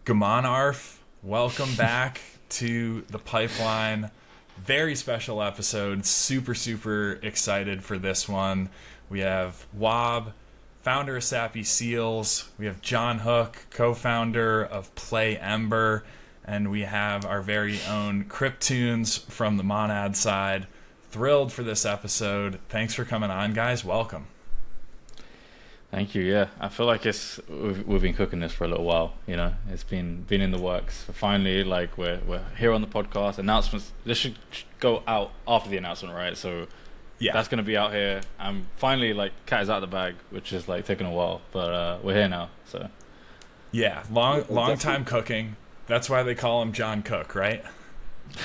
Gaman Arf, welcome back to the pipeline. Very special episode. Super excited for this one. We have Wab, founder of Sappy Seals. We have Jon Hook, co-founder of Ember. And we have our very own Cryptunes from the Monad side. Thrilled for this episode. Thanks for coming on, guys. Welcome. Thank you. Yeah, I feel like we've been cooking this for a little while. You know, it's been in the works. Finally, like we're here on the podcast. Announcements. This should go out after the announcement, right? So yeah, that's gonna be out here. I'm finally like cat is out of the bag, which is like taking a while, but we're here now. So yeah, long time cooking. That's why they call him Jon Cook, right?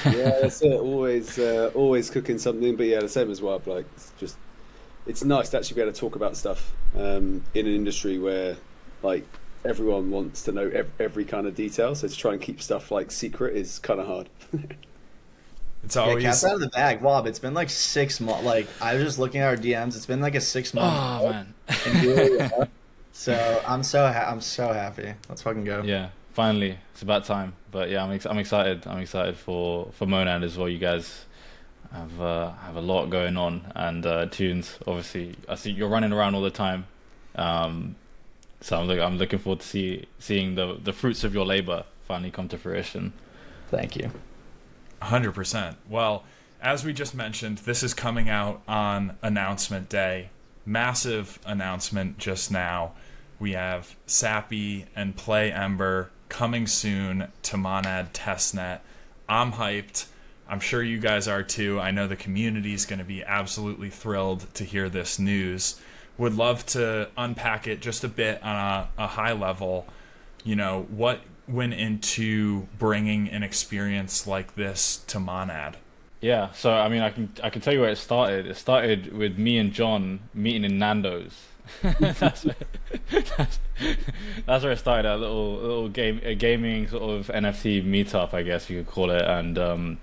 Yeah, that's it. Always cooking something. But yeah, the same as well. Like it's nice to actually be able to talk about stuff in an industry where like everyone wants to know every kind of detail. So to try and keep stuff like secret is kind of hard. It's always cat's out of the bag. Wob, it's been like 6 months. Like I was just looking at our DMs. It's been like a 6-month. oh man. So I'm so happy. Let's fucking go. Yeah, finally, it's about time. But yeah, I'm excited. I'm excited for Monad as well. You guys have a lot going on, and tunes. Obviously, I see you're running around all the time. So I'm looking forward to seeing the fruits of your labor finally come to fruition. Thank you. 100%. Well, as we just mentioned, this is coming out on announcement day. Massive announcement just now. We have Sappy and Ember coming soon to Monad Testnet. I'm hyped. I'm sure you guys are too. I know the community is going to be absolutely thrilled to hear this news. Would love to unpack it just a bit on a high level. You know, what went into bringing an experience like this to Monad? Yeah, so I mean, I can tell you where it started. It started with me and John meeting in Nando's. that's where it started. A little gaming sort of NFT meetup, I guess you could call it, and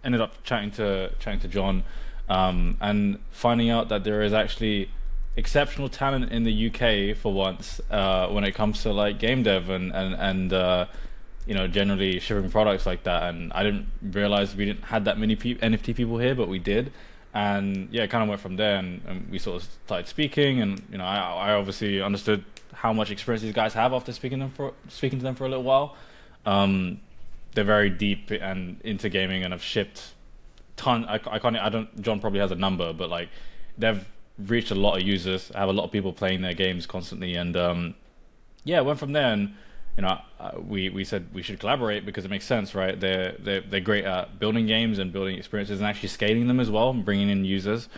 ended up chatting to John, and finding out that there is actually exceptional talent in the UK for once when it comes to like game dev and you know, generally shipping products like that. And I didn't realize we didn't had that many NFT people here, but we did. And yeah, it kind of went from there, and we sort of started speaking, and you know, I obviously understood how much experience these guys have after speaking to them for a little while. They're very deep and into gaming, and have shipped ton. John probably has a number, but like they've reached a lot of users, have a lot of people playing their games constantly, and yeah, it went from there. And you know, we said we should collaborate because it makes sense, right? They're great at building games and building experiences and actually scaling them as well, and bringing in users.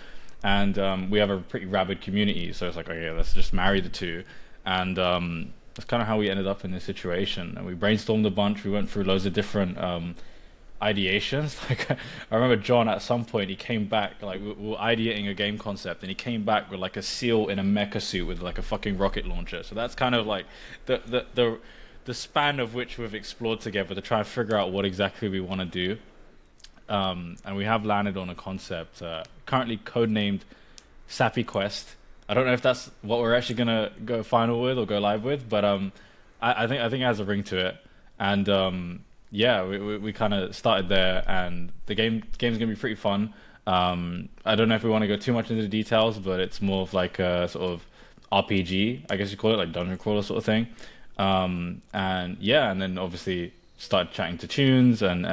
And we have a pretty rabid community, so it's like, okay, let's just marry the two. And that's kind of how we ended up in this situation. And we brainstormed a bunch. We went through loads of different ideations. Like I remember John at some point, he came back, like we were ideating a game concept, and he came back with like a seal in a mecha suit with like a fucking rocket launcher. So that's kind of like the span of which we've explored together to try and figure out what exactly we want to do. And we have landed on a concept currently codenamed Sappy Quest. I don't know if that's what we're actually gonna go final with or go live with, but I think it has a ring to it. And yeah, we kind of started there, and the game's gonna be pretty fun. I don't know if we want to go too much into the details, but it's more of like a sort of RPG, I guess you call it, like dungeon crawler sort of thing. And yeah, and then obviously started chatting to Tunes and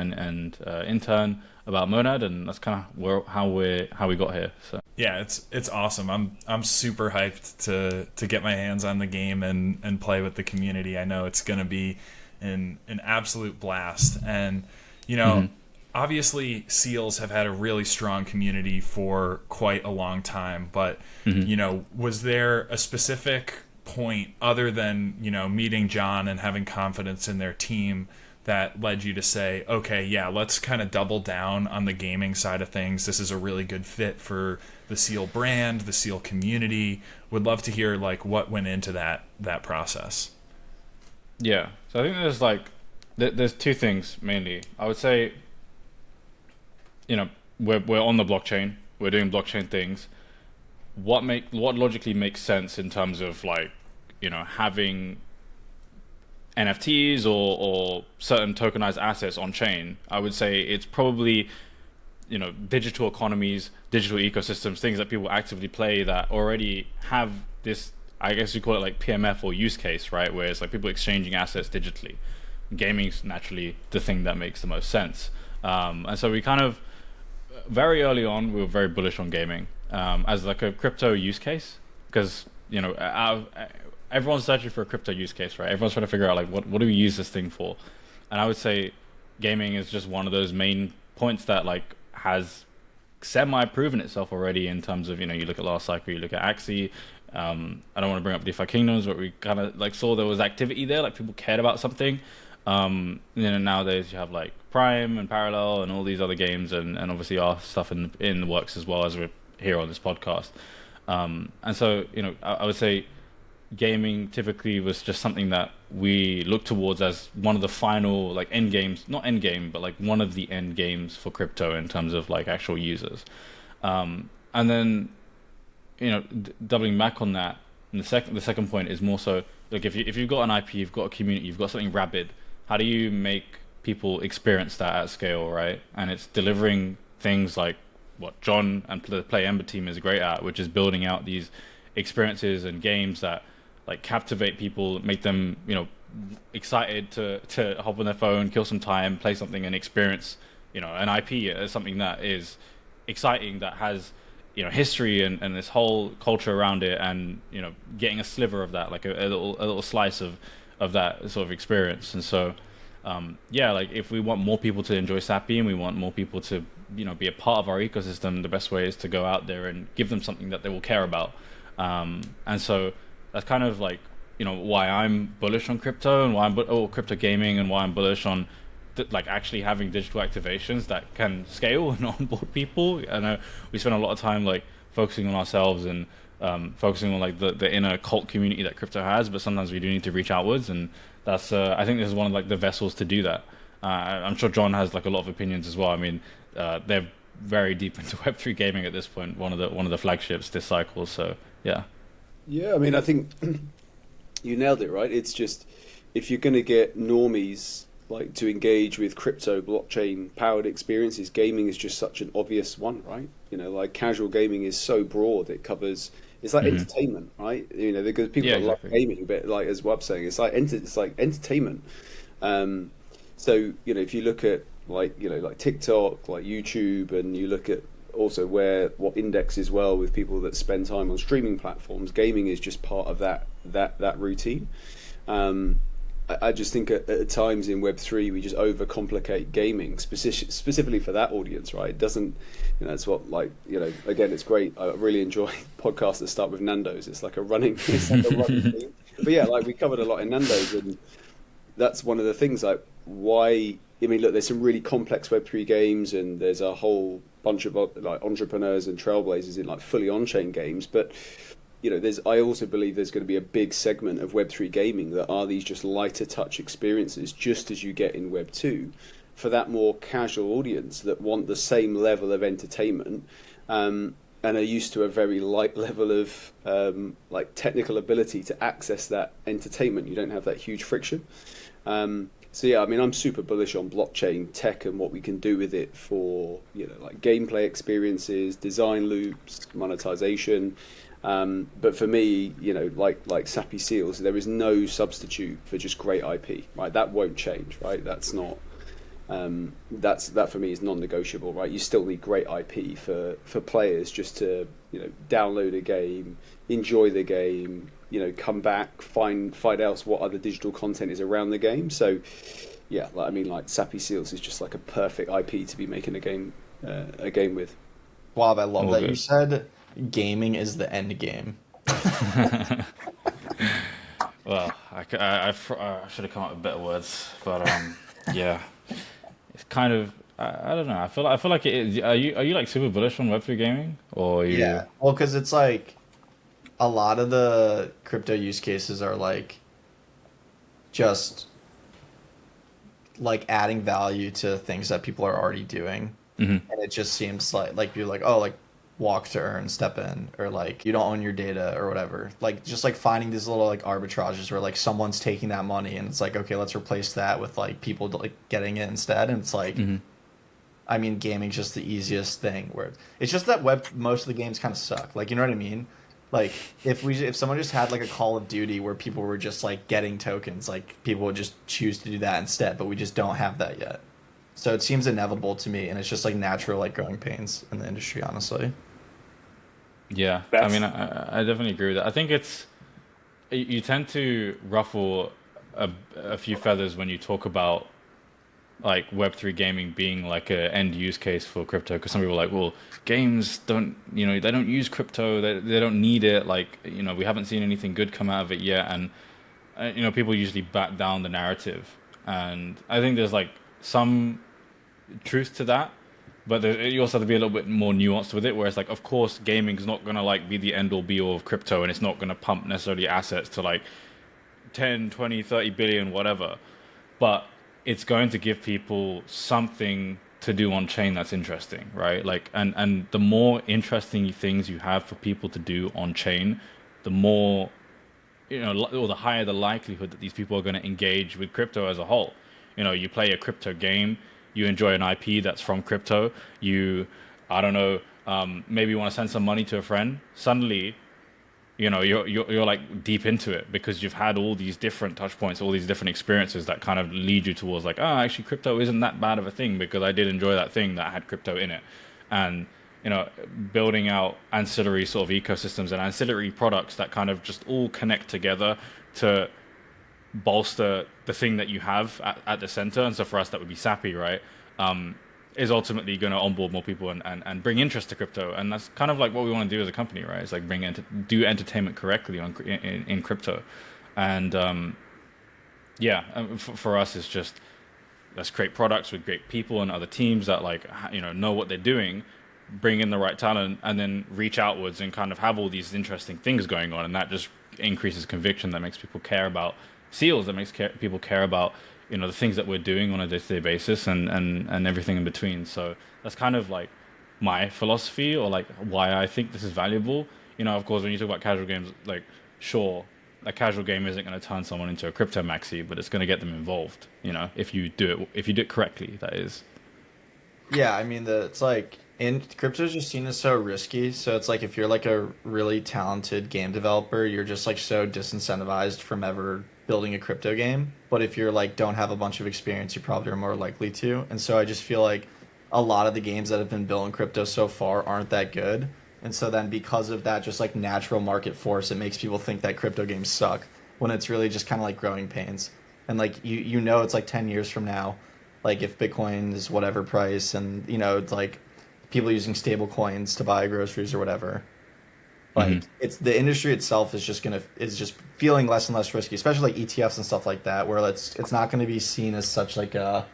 intern about Monad, and that's kind of how we got here. So yeah, it's awesome. I'm super hyped to get my hands on the game and play with the community. I know it's gonna be an absolute blast. And you know, obviously Seals have had a really strong community for quite a long time, but you know, was there a specific point other than, you know, meeting John and having confidence in their team that led you to say, okay, yeah, let's kind of double down on the gaming side of things? This is a really good fit for the Seal brand, the Seal community. Would love to hear like what went into that process. Yeah, so I think there's two things mainly. I would say, you know, we're on the blockchain, we're doing blockchain things. What logically makes sense in terms of like, you know, having NFTs or certain tokenized assets on chain, I would say it's probably, digital economies, digital ecosystems, things that people actively play that already have this, I guess you call it like PMF or use case, right? Where it's like people exchanging assets digitally. Gaming's naturally the thing that makes the most sense. And so we kind of, very early on, we were very bullish on gaming as like a crypto use case, because, everyone's searching for a crypto use case, right? Everyone's trying to figure out like what do we use this thing for? And I would say gaming is just one of those main points that like has semi-proven itself already in terms of, you look at last cycle, you look at Axie. I don't want to bring up DeFi Kingdoms, but we kind of like saw there was activity there, like people cared about something. Nowadays you have like Prime and Parallel and all these other games, and obviously our stuff in the works as well, as we're here on this podcast. And so, I would say gaming typically was just something that we look towards as one of the final like end games, not end game, but like one of the end games for crypto in terms of like actual users. And then, doubling back on that, and the second point is more so like if you've got an IP, you've got a community, you've got something rabid, how do you make people experience that at scale, right? And it's delivering things like what Jon and the Play Ember team is great at, which is building out these experiences and games that like captivate people, make them, excited to hop on their phone, kill some time, play something, and experience, an IP as something that is exciting, that has, history and this whole culture around it, and getting a sliver of that, like a little slice of that sort of experience. And so like if we want more people to enjoy Sappy and we want more people to be a part of our ecosystem, the best way is to go out there and give them something that they will care about. And so that's kind of like why I'm bullish on crypto, and why I'm crypto gaming, and why I'm bullish on like actually having digital activations that can scale and onboard people. I know we spend a lot of time like focusing on ourselves and focusing on like the inner cult community that crypto has, but sometimes we do need to reach outwards, and that's I think this is one of like the vessels to do that. I'm sure Jon has like a lot of opinions as well. I mean, they're very deep into Web3 gaming at this point, one of the flagships this cycle. So yeah. Yeah, I mean, I think you nailed it, right? It's just, if you're going to get normies like to engage with crypto blockchain powered experiences, gaming is just such an obvious one, right? Like casual gaming is so broad, it covers, it's like entertainment, right? Because people exactly. love gaming, but like as Wab's saying, it's like entertainment. So if you look at like TikTok, like YouTube, and you look at also what index as well with people that spend time on streaming platforms, gaming is just part of that routine. I just think at times in Web3 we just overcomplicate gaming specifically for that audience, right? It doesn't, it's what again, it's great. I really enjoy podcasts that start with Nando's. It's like a running thing. But yeah, like we covered a lot in Nando's, and that's one of the things like why. I mean, look, there's some really complex Web3 games, and there's a whole bunch of like entrepreneurs and trailblazers in like fully on-chain games. But I also believe there's going to be a big segment of Web3 gaming that are these just lighter touch experiences, just as you get in Web2, for that more casual audience that want the same level of entertainment, and are used to a very light level of like technical ability to access that entertainment. You don't have that huge friction. So yeah, I mean, I'm super bullish on blockchain tech and what we can do with it for like gameplay experiences, design loops, monetization. But for me, like Sappy Seals, there is no substitute for just great IP, right? That won't change, right? That's not. That for me is non-negotiable, right? You still need great IP for players just to download a game, enjoy the game, come back, find out what other digital content is around the game. So yeah, like Sappy Seals is just like a perfect IP to be making a game with. Wow, I love that you said gaming is the end game. Well, I should have come up with better words, but yeah. It's kind of I don't know. I feel like it is. Are you like super bullish on Web3 gaming, or are you? Yeah, well, because it's like a lot of the crypto use cases are like just like adding value to things that people are already doing, and it just seems like you're like, oh, like walk to earn, step in, or like you don't own your data or whatever. Like just like finding these little like arbitrages where like someone's taking that money and it's like, okay, let's replace that with like people like getting it instead. And it's like, I mean, gaming's just the easiest thing where it's just that most of the games kind of suck. Like, you know what I mean? Like if someone just had like a Call of Duty where people were just like getting tokens, like people would just choose to do that instead, but we just don't have that yet. So it seems inevitable to me, and it's just like natural like growing pains in the industry, honestly. Yeah, I mean, I definitely agree with that. I think you tend to ruffle a few feathers when you talk about like Web3 gaming being like a end use case for crypto, because some people are like, well, games don't, they don't use crypto, they don't need it, like, we haven't seen anything good come out of it yet, and people usually bat down the narrative, and I think there's like some truth to that, but you also have to be a little bit more nuanced with it, where it's like, of course, gaming is not going to like be the end all be all of crypto, and it's not going to pump necessarily assets to like 10, 20, 30 billion, whatever, but it's going to give people something to do on chain that's interesting, right? Like, and the more interesting things you have for people to do on chain, the more, or the higher the likelihood that these people are going to engage with crypto as a whole. You play a crypto game, you enjoy an IP that's from crypto, I don't know, maybe you want to send some money to a friend, suddenly, you're like deep into it because you've had all these different touch points, all these different experiences that kind of lead you towards like, actually crypto isn't that bad of a thing because I did enjoy that thing that had crypto in it. And, building out ancillary sort of ecosystems and ancillary products that kind of just all connect together to bolster the thing that you have at the center. And so for us, that would be Sappy, right? Is ultimately going to onboard more people and bring interest to crypto, and that's kind of like what we want to do as a company, right? It's like do entertainment correctly in crypto, and for us, it's just let's create products with great people and other teams that like know what they're doing, bring in the right talent, and then reach outwards and kind of have all these interesting things going on, and that just increases conviction, that makes people care about seals, that makes people care about the things that we're doing on a day-to-day basis and everything in between. So that's kind of like my philosophy, or like why I think this is valuable. Of course, when you talk about casual games, like sure, a casual game isn't going to turn someone into a crypto maxi, but it's going to get them involved, if you do it correctly, that is. Yeah, I mean, it's like in crypto's just seen as so risky. So it's like if you're like a really talented game developer, you're just like so disincentivized from ever building a crypto game. But if you're like don't have a bunch of experience, you probably are more likely to. And so I just feel like a lot of the games that have been built in crypto so far aren't that good. And so then because of that just like natural market force, it makes people think that crypto games suck when it's really just kind of like growing pains. And like it's like 10 years from now, like if Bitcoin is whatever price and it's like people using stable coins to buy groceries or whatever. Like it's the industry itself is just feeling less and less risky, especially like ETFs and stuff like that, where it's not going to be seen as such like a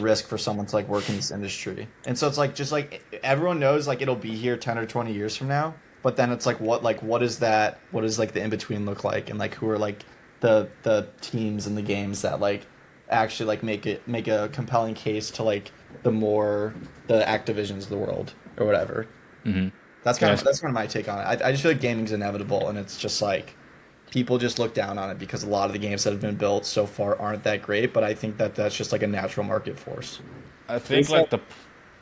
risk for someone to like work in this industry. And so it's like just like everyone knows like it'll be here 10 or 20 years from now, but then it's like what does like the in between look like, and like who are like the teams and the games that like actually like make a compelling case to like the Activisions of the world or whatever. That's kind of my take on it. I just feel like gaming's inevitable, and it's just like people just look down on it because a lot of the games that have been built so far aren't that great. But I think that's just like a natural market force. I think like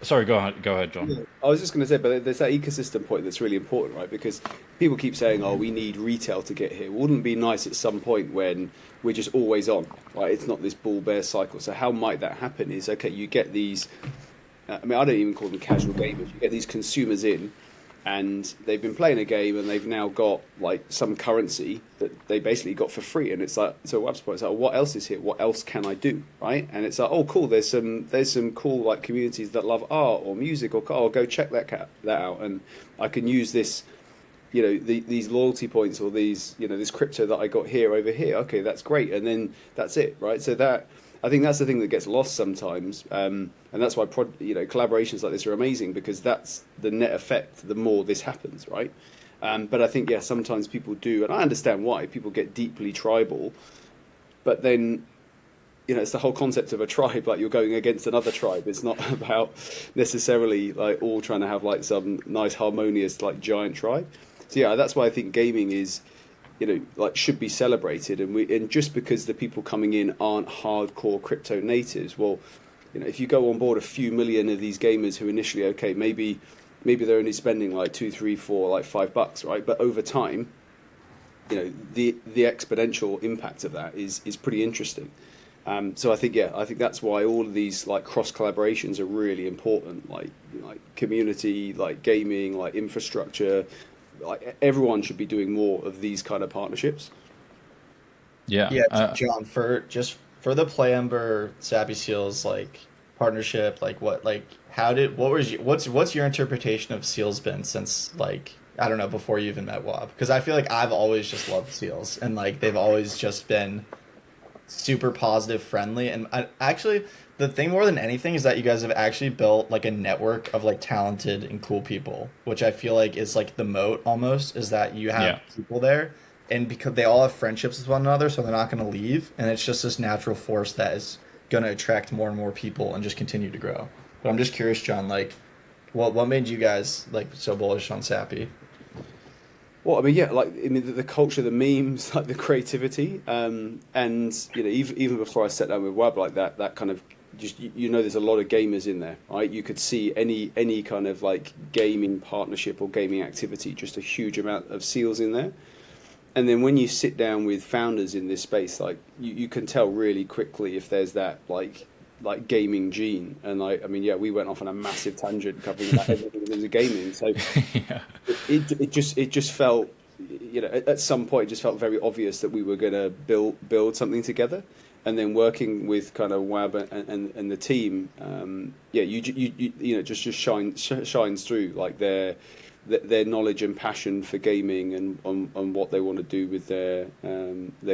sorry, go ahead, John. Yeah, I was just going to say, but there's that ecosystem point that's really important, right? Because people keep saying, "Oh, we need retail to get here." Wouldn't it be nice at some point when we're just always on, right? It's not this bull bear cycle. So how might that happen? Is okay, you get these. I mean, I don't even call them casual gamers. You get these consumers in, and they've been playing a game, and they've now got like some currency that they basically got for free, and it's like, so Wab's point, it's like, what else is here? What else can I do, right? And it's like, oh, cool. There's some cool like communities that love art or music, or I'll go check that out, and I can use this, these loyalty points or these, this crypto that I got here over here. Okay, that's great, and then that's it, right? So that. I think that's the thing that gets lost sometimes, and that's why collaborations like this are amazing, because that's the net effect. The more this happens, right? But I think sometimes people do, and I understand why people get deeply tribal, but then it's the whole concept of a tribe. Like, you're going against another tribe. It's not about necessarily like all trying to have like some nice harmonious like giant tribe. So yeah, that's why I think gaming is, like, should be celebrated. And just because the people coming in aren't hardcore crypto natives, well, if you go on board a few million of these gamers who initially, okay, maybe they're only spending like 2, 3, 4, like $5, right? But over time, the exponential impact of that is pretty interesting. So I think that's why all of these like cross collaborations are really important. Like community, like gaming, like infrastructure. Like, everyone should be doing more of these kind of partnerships. Yeah. John, for the Play Ember Sappy Seals like partnership, like what's your interpretation of Seals been since, like, I don't know, before you even met Wab? Because I feel like I've always just loved Seals, and like they've always just been super positive, friendly, and actually the thing more than anything is that you guys have actually built like a network of like talented and cool people, which I feel like is like the moat almost, is that you have people there, and because they all have friendships with one another, so they're not going to leave, and it's just this natural force that is going to attract more and more people and just continue to grow. But I'm just curious, John, like what made you guys like so bullish on Sappy? Well, I mean, yeah, like, I mean, the culture, the memes, like the creativity, and even before I sat down with Wab, like that kind of just there's a lot of gamers in there, right? You could see any kind of like gaming partnership or gaming activity, just a huge amount of Seals in there. And then when you sit down with founders in this space, like you can tell really quickly if there's that like gaming gene. And I mean, yeah, we went off on a massive tangent covering about everything that was gaming. So Yeah. it just felt, at some point, it just felt very obvious that we were going to build something together. And then working with kind of Wab and the team, just shines through like their knowledge and passion for gaming and on what they want to do with their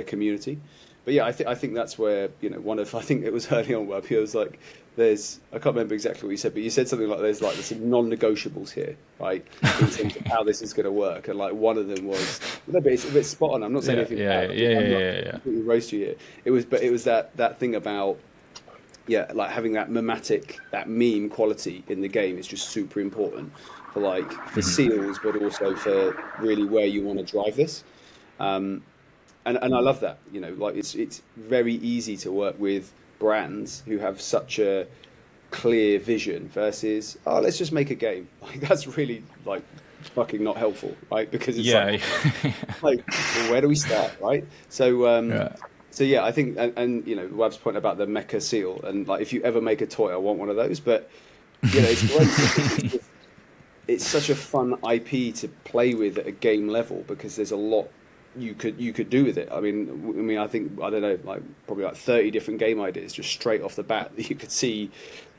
community. But yeah, I think that's where, I think it was early on where he was like, I can't remember exactly what you said, but you said something like there's like some non-negotiables here, right? In terms of how this is going to work. And like one of them was, but it's a bit spot on. I'm not saying anything bad. I'm completely roast you here. It was that thing about, like having that that meme quality in the game is just super important for Seals, but also for really where you want to drive this. And I love that, like it's very easy to work with brands who have such a clear vision versus, let's just make a game. Like, that's really like fucking not helpful, right? Because it's like well, where do we start, right? So I think, and Wab's point about the Mecha Seal, and like if you ever make a toy, I want one of those. But it's great. It's such a fun IP to play with at a game level because there's a lot you could do with it. I mean, I think, I don't know, like probably like 30 different game ideas just straight off the bat that you could see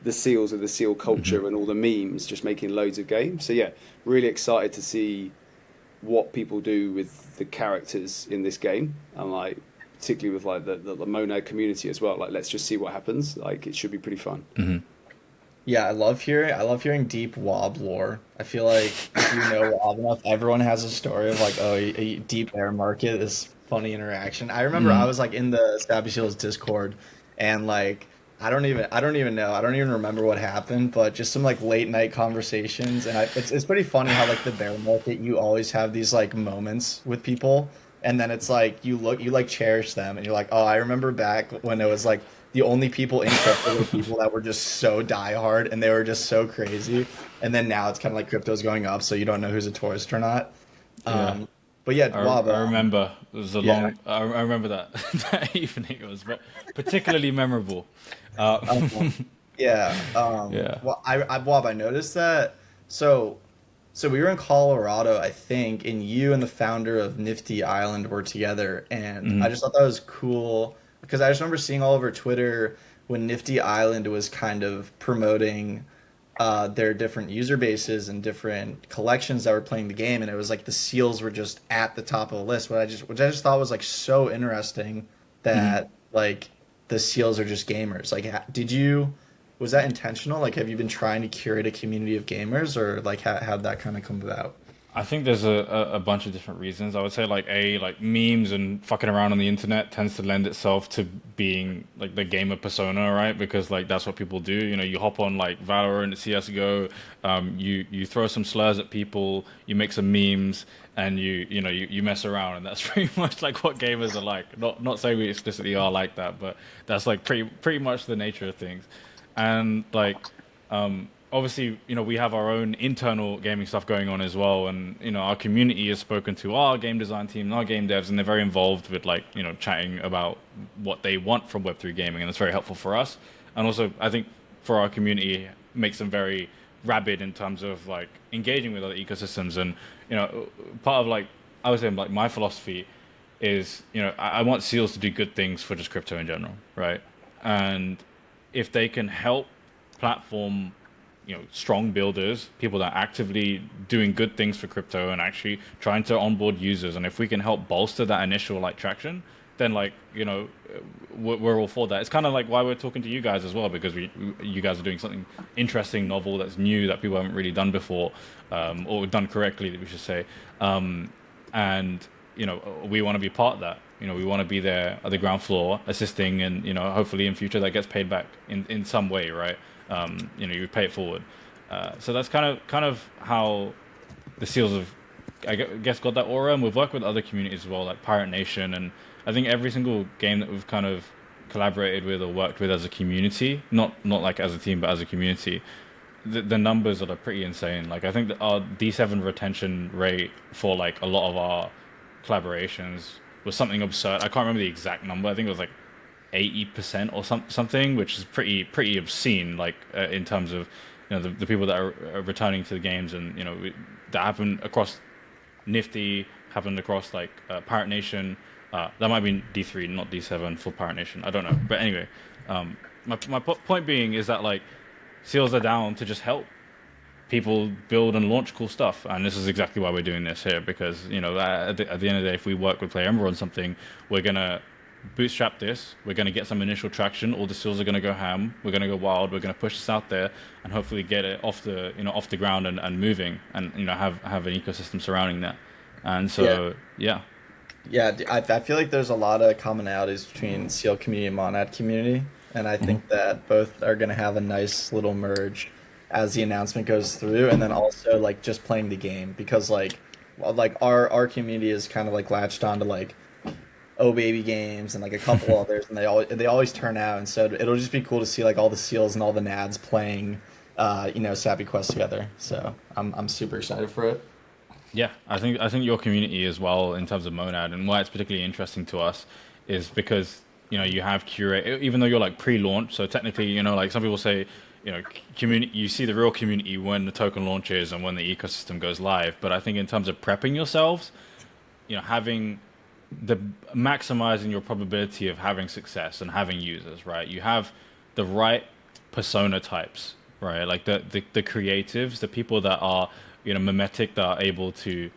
the Seals of the Seal culture and all the memes just making loads of games. So yeah, really excited to see what people do with the characters in this game, and like particularly with like the Monad community as well. Like, let's just see what happens. Like, it should be pretty fun. Mm-hmm. Yeah, I love hearing deep Wab lore. I feel like if you know Wab enough, everyone has a story of like, a deep bear market, this funny interaction. I remember I was like in the Sappy Seals Discord, and like I don't even remember what happened, but just some like late night conversations, and it's pretty funny how like the bear market, you always have these like moments with people, and then it's like you like cherish them, and you're like, oh, I remember back when it was like the only people in crypto were people that were just so diehard and they were just so crazy. And then now it's kind of like crypto's going up, so you don't know who's a tourist or not. But yeah, Wab, I remember it was a long. I remember that that evening. It was particularly memorable. Well, Wab, I noticed that. So we were in Colorado, I think, and you and the founder of Nifty Island were together, and I just thought that was cool. Because I just remember seeing all over Twitter when Nifty Island was kind of promoting their different user bases and different collections that were playing the game, and it was like the Seals were just at the top of the list, which I just thought was like so interesting that like the Seals are just gamers. Like, was that intentional? Like, have you been trying to curate a community of gamers, or like how'd that kind of come about? I think there's a bunch of different reasons. I would say like memes and fucking around on the internet tends to lend itself to being like the gamer persona, right? Because like that's what people do. You know, you hop on like Valorant, CS:GO, you throw some slurs at people, you make some memes, and you mess around, and that's pretty much like what gamers are like. Not saying we explicitly are like that, but that's like pretty much the nature of things. And like obviously, we have our own internal gaming stuff going on as well, and our community has spoken to our game design team and our game devs, and they're very involved with like chatting about what they want from Web3 gaming, and it's very helpful for us. And also, I think for our community, makes them very rabid in terms of like engaging with other ecosystems. And part of like I would say like my philosophy is I want Seals to do good things for just crypto in general, right? And if they can help platform strong builders, people that are actively doing good things for crypto and actually trying to onboard users, and if we can help bolster that initial like traction, then like we're all for that. It's kind of like why we're talking to you guys as well, because you guys are doing something interesting, novel, that's new, that people haven't really done before, or done correctly, that we should say. And we want to be part of that. We want to be there at the ground floor assisting, and hopefully in future that gets paid back in some way, right? You pay it forward. So that's kind of how the Seals have, I guess, got that aura. And we've worked with other communities as well, like Pirate Nation, and I think every single game that we've kind of collaborated with or worked with as a community, not like as a team, but as a community, the numbers are pretty insane. Like I think that our D7 retention rate for like a lot of our collaborations was something absurd. I can't remember the exact number. I think it was like 80% or something, which is pretty obscene. Like in terms of the people that are returning to the games, and that happened across Nifty, happened across like Pirate Nation. That might be D3, not D7 for Pirate Nation. I don't know, but anyway, my point being is that like Seals are down to just help people build and launch cool stuff, and this is exactly why we're doing this here, because at the end of the day, if we work with Play Ember on something, we're gonna bootstrap this, we're gonna get some initial traction, all the Seals are gonna go ham, we're gonna go wild, we're gonna push this out there, and hopefully get it off the ground and moving, and have an ecosystem surrounding that. And so yeah. I feel like there's a lot of commonalities between Seal community and Monad community, and I think that both are going to have a nice little merge as the announcement goes through, and then also like just playing the game, because like our community is kind of like latched on to like Oh Baby games and like a couple others, and they always turn out, and so it'll just be cool to see like all the Seals and all the Nads playing Sappy Quest together. So I'm super excited for it. Yeah, I think your community as well, in terms of Monad, and why it's particularly interesting to us is because you have curate, even though you're like pre-launch, so technically like some people say community, you see the real community when the token launches and when the ecosystem goes live. But I think in terms of prepping yourselves, having the maximizing your probability of having success and having users, right? You have the right persona types, right? Like the creatives, the people that are mimetic, that are able to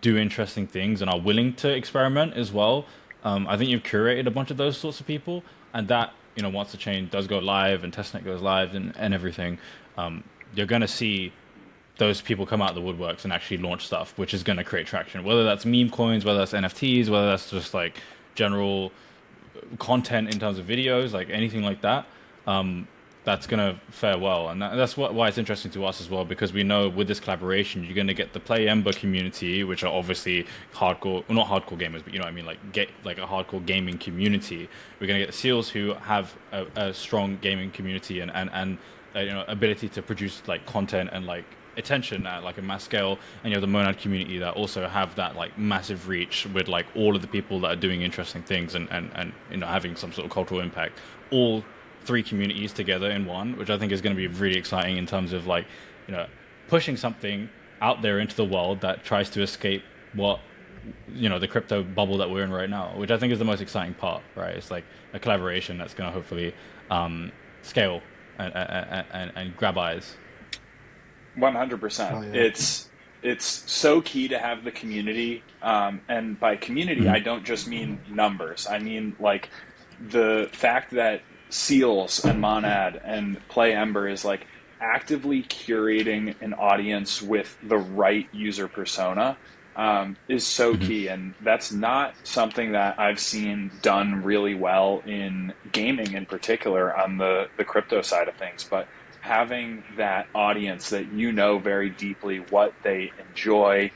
do interesting things and are willing to experiment as well. I think you've curated a bunch of those sorts of people, and that once the chain does go live and testnet goes live and everything, you're going to see those people come out of the woodworks and actually launch stuff, which is going to create traction, whether that's meme coins, whether that's NFTs, whether that's just like general content in terms of videos, like anything like that. That's going to fare well. And that's why it's interesting to us as well, because we know with this collaboration, you're going to get the Play Ember community, which are obviously hardcore, well, not hardcore gamers, but you know what I mean, like a hardcore gaming community. We're going to get Seals, who have a strong gaming community and ability to produce like content and like attention at like a mass scale, and you have the Monad community that also have that like massive reach with like all of the people that are doing interesting things and having some sort of cultural impact, all three communities together in one, which I think is going to be really exciting in terms of like pushing something out there into the world that tries to escape what the crypto bubble that we're in right now, which I think is the most exciting part, right? It's like a collaboration that's going to hopefully scale and grab eyes. 100%. Oh, yeah. It's so key to have the community, and by community I don't just mean numbers. I mean like the fact that Seals and Monad and Play Ember is like actively curating an audience with the right user persona is so key. And that's not something that I've seen done really well in gaming in particular on the crypto side of things. But having that audience that you know very deeply what they enjoy,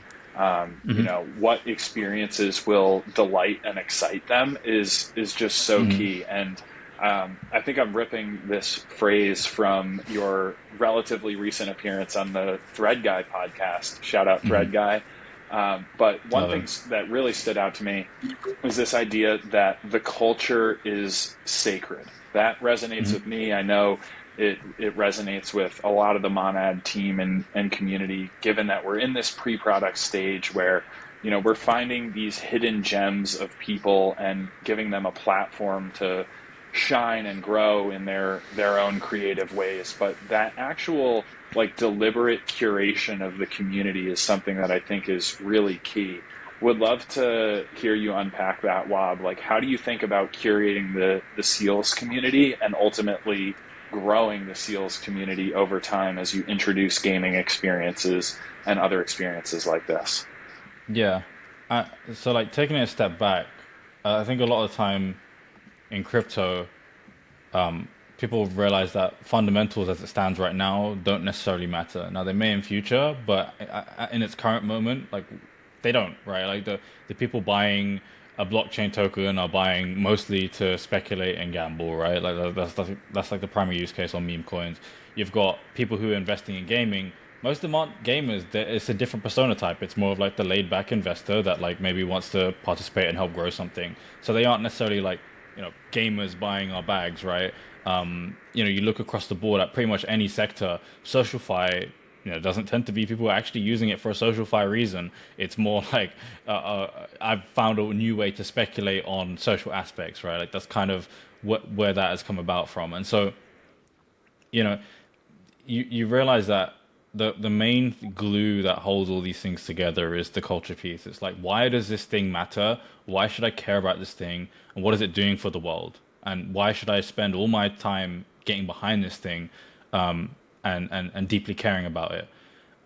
you know, what experiences will delight and excite them is just so key. And I think I'm ripping this phrase from your relatively recent appearance on the Thread Guy podcast. Shout out Thread Guy. But one thing that really stood out to me was this idea that the culture is sacred. That resonates with me. I know it resonates with a lot of the Monad team and community, given that we're in this pre-product stage where, you know, we're finding these hidden gems of people and giving them a platform to shine and grow in their own creative ways. But that actual like deliberate curation of the community is something that I think is really key. Would love to hear you unpack that, Wab. Like, how do you think about curating the Seals community and ultimately growing the Seals community over time as you introduce gaming experiences and other experiences like this? Yeah. So like taking it a step back, I think a lot of the time in crypto, people realize that fundamentals as it stands right now don't necessarily matter. Now they may in future, but in its current moment, like they don't, right? Like the people buying a blockchain token are buying mostly to speculate and gamble, right? Like that's like the primary use case on meme coins. You've got people who are investing in gaming. Most of them aren't gamers. It's a different persona type. It's more of like the laid back investor that like maybe wants to participate and help grow something. So they aren't necessarily like, you know, gamers buying our bags, right? You know, you look across the board at pretty much any sector, SocialFi, you know, doesn't tend to be people actually using it for a SocialFi reason. It's more like I've found a new way to speculate on social aspects, right? Like that's kind of where that has come about from. And so, you know, you realize that the main glue that holds all these things together is the culture piece. It's like, why does this thing matter? Why should I care about this thing? And what is it doing for the world? And why should I spend all my time getting behind this thing and deeply caring about it?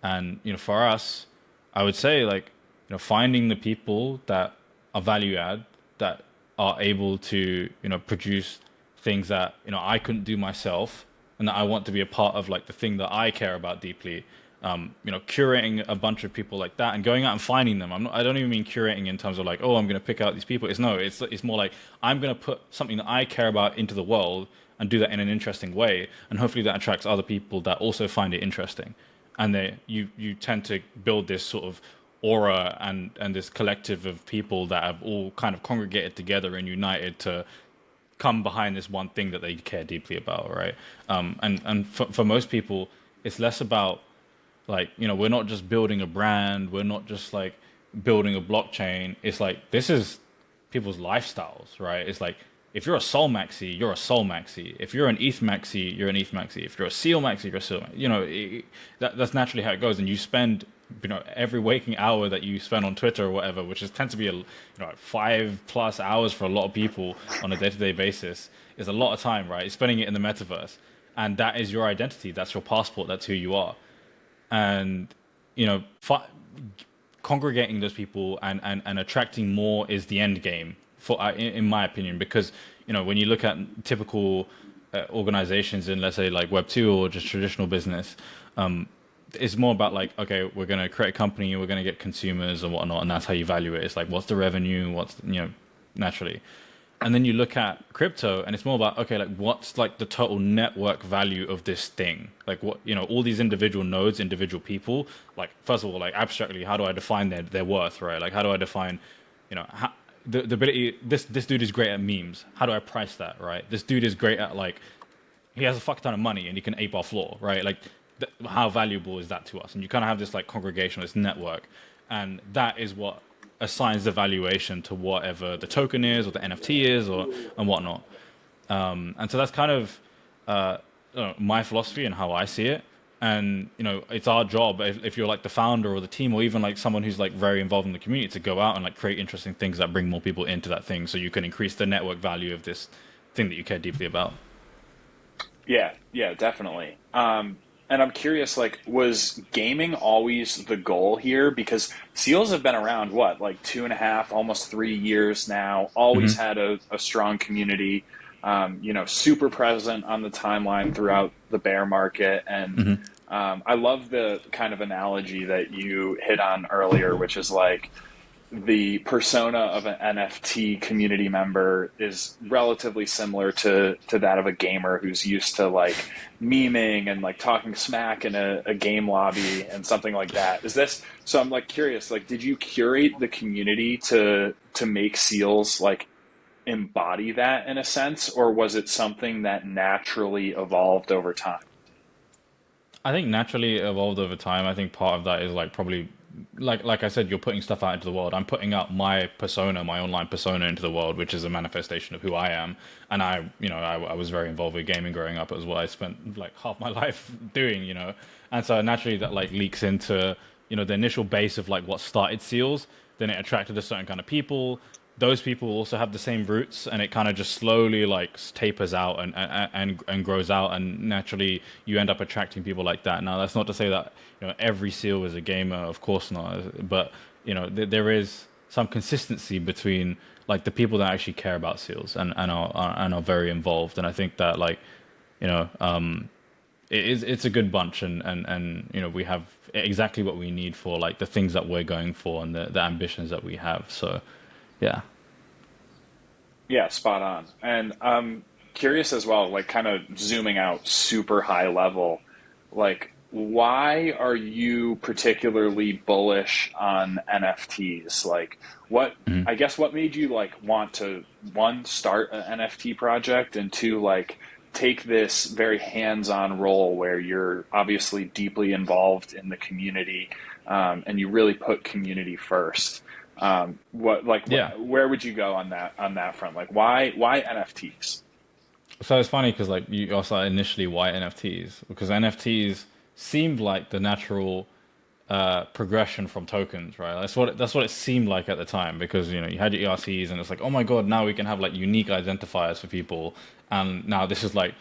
And, you know, for us, I would say, like, you know, finding the people that are value add, that are able to, you know, produce things that, you know, I couldn't do myself, and that I want to be a part of, like the thing that I care about deeply. You know, curating a bunch of people like that and going out and finding them. I don't even mean curating in terms of like, oh, I'm going to pick out these people. It's more like I'm going to put something that I care about into the world and do that in an interesting way, and hopefully that attracts other people that also find it interesting. And you tend to build this sort of aura and this collective of people that have all kind of congregated together and united to come behind this one thing that they care deeply about, right? And for most people, it's less about, like, you know, we're not just building a brand, we're not just like building a blockchain. It's like, this is people's lifestyles, right? It's like, if you're a Sol Maxi, you're a Sol Maxi. If you're an ETH Maxi, you're an ETH Maxi. If you're a Seal Maxi, you're a Seal Maxi. You know, that's naturally how it goes. And you spend, you know, every waking hour that you spend on Twitter or whatever, which tends to be, 5+ hours for a lot of people on a day-to-day basis, is a lot of time, right? You're spending it in the metaverse. And that is your identity. That's your passport. That's who you are. And, you know, congregating those people and attracting more is the end game, in my opinion, because, you know, when you look at typical organizations in, let's say, like Web2 or just traditional business, it's more about like, okay, we're going to create a company, we're going to get consumers and whatnot, and that's how you value it. It's like, what's the revenue? What's, you know, naturally. And then you look at crypto and it's more about, okay, like what's like the total network value of this thing? Like what, you know, all these individual nodes, individual people, like, first of all, like abstractly, how do I define their worth, right? Like, how do I define, you know, the ability, this dude is great at memes. How do I price that, right? This dude is great at, like, he has a fuck ton of money and he can ape our floor, right? Like, how valuable is that to us? And you kind of have this like congregation, this network, and that is what assigns the valuation to whatever the token is or the NFT is and whatnot. And so that's kind of my philosophy and how I see it. And, you know, it's our job, if you're like the founder or the team or even like someone who's like very involved in the community, to go out and like create interesting things that bring more people into that thing so you can increase the network value of this thing that you care deeply about. Yeah, definitely. And I'm curious, like, was gaming always the goal here? Because Seals have been around, what, like 2.5, almost 3 years now, always had a strong community, super present on the timeline throughout the bear market. And I love the kind of analogy that you hit on earlier, which is like, the persona of an NFT community member is relatively similar to that of a gamer who's used to like memeing and like talking smack in a game lobby and something like that. Is this, so I'm like curious, like, did you curate the community to make Seals like embody that in a sense, or was it something that naturally evolved over time? I think naturally it evolved over time. I think part of that is like probably like I said, you're putting stuff out into the world. I'm putting out my persona, my online persona into the world, which is a manifestation of who I am. And I was very involved with gaming growing up as well. I spent like half my life doing, and so naturally that like leaks into, the initial base of like what started Seals. Then it attracted a certain kind of people. Those people also have the same roots, and it kind of just slowly like tapers out and grows out, and naturally you end up attracting people like that. Now that's not to say that every seal is a gamer, of course not, but there is some consistency between like the people that actually care about seals and are very involved, and I think that like it's a good bunch, and we have exactly what we need for like the things that we're going for and the ambitions that we have. So yeah. Yeah, spot on. And I'm curious as well, like kind of zooming out super high level, like why are you particularly bullish on NFTs? Like I guess what made you like want to, one, start an NFT project, and two, like take this very hands-on role where you're obviously deeply involved in the community, and you really put community first. Where would you go on that front? Like why NFTs? So it's funny because like you also initially why NFTs, because NFTs seemed like the natural progression from tokens, right? That's what it seemed like at the time, because you had your ERCs and it's like, oh my god, now we can have like unique identifiers for people, and now this is like,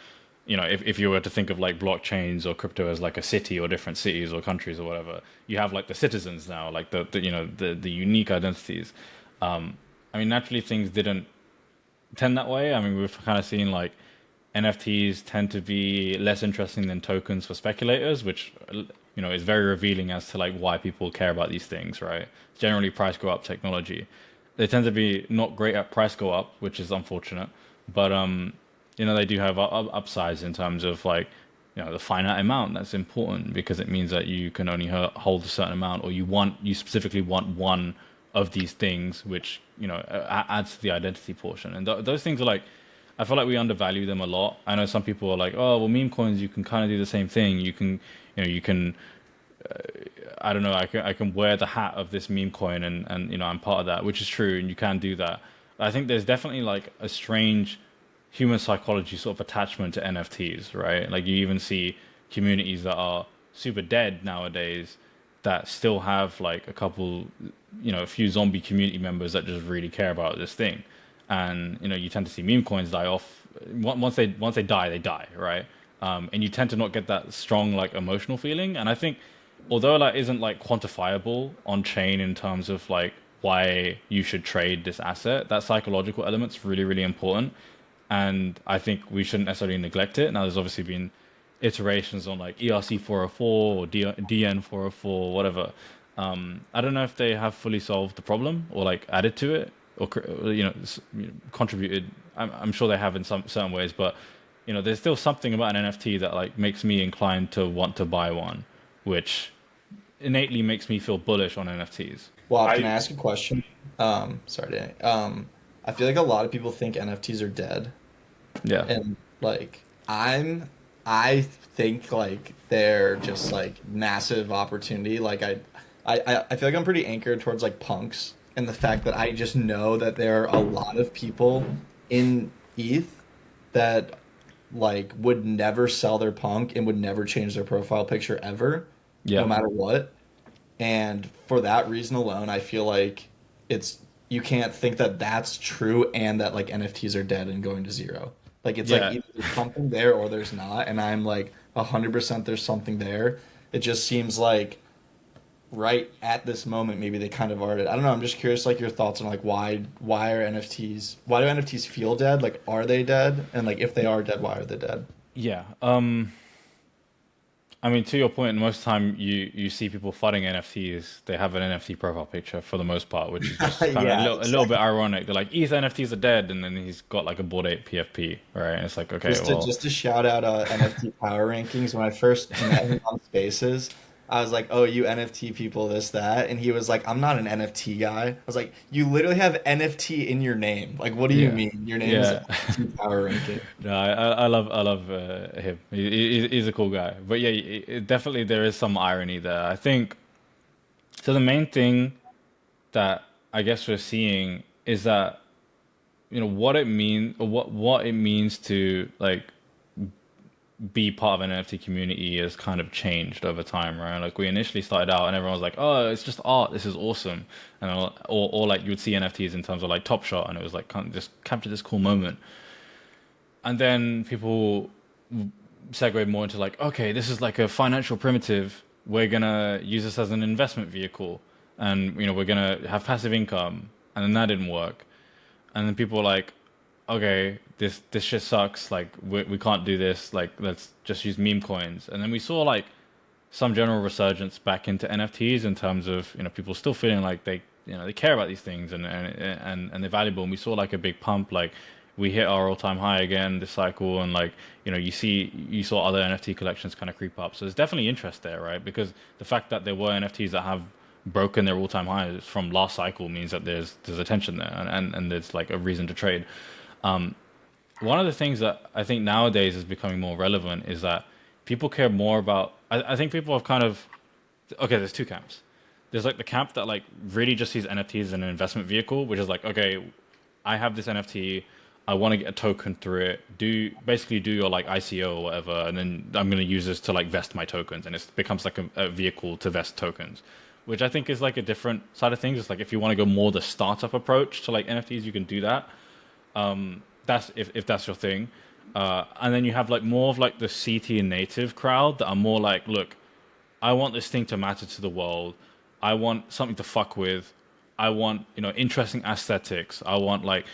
if you were to think of like blockchains or crypto as like a city or different cities or countries or whatever, you have like the citizens now, like the unique identities. I mean, naturally things didn't tend that way. I mean, we've kind of seen like NFTs tend to be less interesting than tokens for speculators, which is very revealing as to like why people care about these things, right? Generally, price go up technology. They tend to be not great at price go up, which is unfortunate, but they do have upsides in terms of like the finite amount. That's important because it means that you can only hold a certain amount, or you specifically want one of these things, which adds to the identity portion. And those things are like, I feel like we undervalue them a lot. I know some people are like, oh well, meme coins, you can kind of do the same thing. You can I don't know, I can wear the hat of this meme coin, and I'm part of that, which is true, and you can do that. I think there's definitely like a strange human psychology sort of attachment to NFTs, right? Like you even see communities that are super dead nowadays that still have like a few zombie community members that just really care about this thing. And you tend to see meme coins die off once they die, right? And you tend to not get that strong like emotional feeling. And I think although that isn't like quantifiable on chain in terms of like why you should trade this asset, that psychological element's really, really important. And I think we shouldn't necessarily neglect it. Now, there's obviously been iterations on like ERC 404 or DN 404, whatever. I don't know if they have fully solved the problem or like added to it or contributed. I'm sure they have in some certain ways, but there's still something about an NFT that like makes me inclined to want to buy one, which innately makes me feel bullish on NFTs. Well, can I ask a question? Sorry, Danny. I feel like a lot of people think NFTs are dead. Yeah. And like I think like they're just like massive opportunity. Like I feel like I'm pretty anchored towards like punks, and the fact that I just know that there are a lot of people in ETH that like would never sell their punk and would never change their profile picture ever, no matter what. And for that reason alone, I feel like you can't think that that's true and that like NFTs are dead and going to zero. Like it's like Yeah. either there's something there or there's not, and I'm like 100% there's something there. It just seems like right at this moment maybe they kind of are. I don't know. I'm just curious, like your thoughts on like why do NFTs feel dead? Like are they dead? And like if they are dead, why are they dead? Yeah. I mean, to your point, most of the time you see people flooding NFTs, they have an NFT profile picture for the most part, which is just kind of Yeah, a little bit exactly. ironic. They're like, ETH NFTs are dead, and then he's got like a Bored Ape PFP, right? And it's like, okay, well, Just to shout out NFT power rankings. When I first met him on Spaces, I was like, "Oh, you NFT people, this that," and he was like, "I'm not an NFT guy." I was like, "You literally have NFT in your name. Like, what do you yeah, mean? Your name is yeah. NFT power ranking." No, I love him. He's a cool guy. But yeah, definitely there is some irony there. I think so. The main thing that I guess we're seeing is that what it means, or what it means to like be part of an NFT community has kind of changed over time, right? Like we initially started out and everyone was like, "Oh, it's just art. This is awesome," and or like you would see NFTs in terms of like Top Shot, and it was like, "Can't just capture this cool moment." And then people segue more into like, okay, this is like a financial primitive. We're gonna use this as an investment vehicle, and we're gonna have passive income. And then that didn't work. And then people were like, okay, this shit sucks. Like we can't do this. Like let's just use meme coins. And then we saw like some general resurgence back into NFTs in terms of people still feeling like they care about these things and they're valuable. And we saw like a big pump, like we hit our all-time high again this cycle, and like you saw other NFT collections kind of creep up. So there's definitely interest there, right? Because the fact that there were NFTs that have broken their all-time highs from last cycle means that there's attention there, and there's like a reason to trade. One of the things that I think nowadays is becoming more relevant is that people care more about. I think people have kind of okay. There's two camps. There's like the camp that like really just sees NFTs as an investment vehicle, which is like, okay, I have this NFT, I want to get a token through it. Basically do your like ICO or whatever, and then I'm going to use this to like vest my tokens, and it becomes like a vehicle to vest tokens, which I think is like a different side of things. It's like if you want to go more the startup approach to like NFTs, you can do that. That's if that's your thing. And then you have like more of like the CT and native crowd that are more like, look, I want this thing to matter to the world. I want something to fuck with. I want interesting aesthetics. I want like